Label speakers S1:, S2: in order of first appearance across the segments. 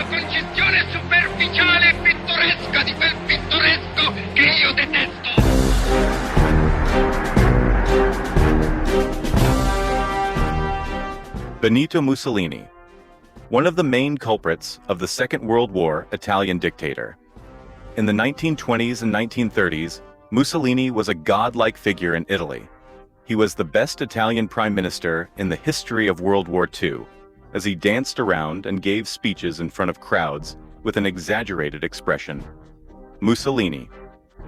S1: concezione superficiale e pittoresca di quel pittoresco che io detesto.
S2: Benito Mussolini, one of the main culprits of the Second World War Italian dictator. In the 1920s and 1930s, Mussolini was a godlike figure in Italy. He was the best Italian prime minister in the history of World War II, as he danced around and gave speeches in front of crowds with an exaggerated expression. Mussolini,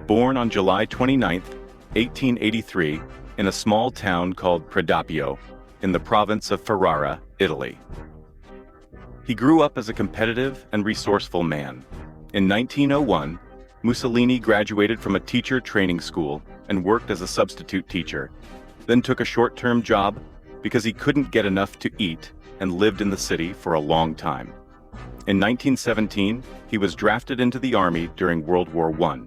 S2: born on July 29, 1883, in a small town called Predappio, in the province of Ferrara, Italy. He grew up as a competitive and resourceful man. In 1901, Mussolini graduated from a teacher training school and worked as a substitute teacher, then took a short-term job because he couldn't get enough to eat and lived in the city for a long time. In 1917, he was drafted into the army during World War I.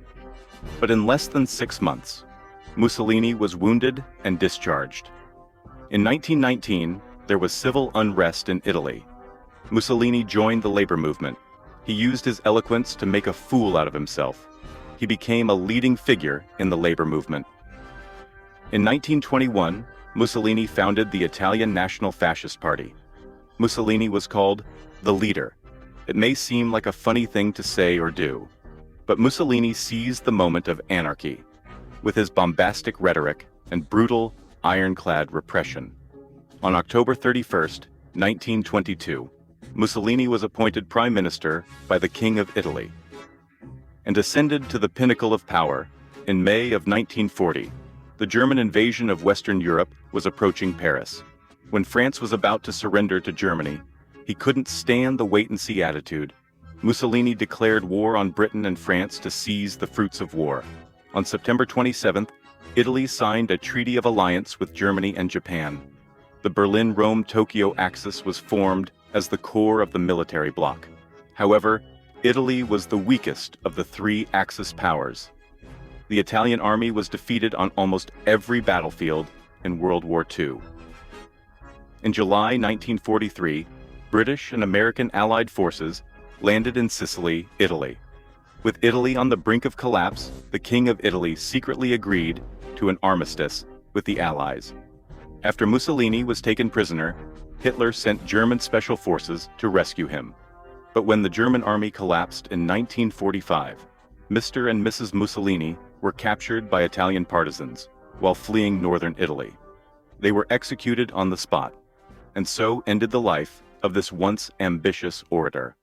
S2: But in less than 6 months, Mussolini was wounded and discharged. In 1919, there was civil unrest in Italy. Mussolini joined the labor movement. He used his eloquence to make a fool out of himself. He became a leading figure in the labor movement. In 1921, Mussolini founded the Italian National Fascist Party. Mussolini was called the leader. It may seem like a funny thing to say or do, but Mussolini seized the moment of anarchy with his bombastic rhetoric and brutal, ironclad repression. On October 31, 1922, Mussolini was appointed prime minister by the King of Italy and ascended to the pinnacle of power in May of 1940. The German invasion of Western Europe was approaching Paris. When France was about to surrender to Germany, he couldn't stand the wait-and-see attitude. Mussolini declared war on Britain and France to seize the fruits of war. On September 27th, Italy signed a treaty of alliance with Germany and Japan. The Berlin-Rome-Tokyo axis was formed as the core of the military bloc. However, Italy was the weakest of the three Axis powers. The Italian army was defeated on almost every battlefield in World War II. In July 1943, British and American Allied forces landed in Sicily, Italy. With Italy on the brink of collapse, the King of Italy secretly agreed to an armistice with the Allies. After Mussolini was taken prisoner, Hitler sent German special forces to rescue him. But when the German army collapsed in 1945, Mr. and Mrs. Mussolini were captured by Italian partisans while fleeing northern Italy. They were executed on the spot, and so ended the life of this once ambitious orator.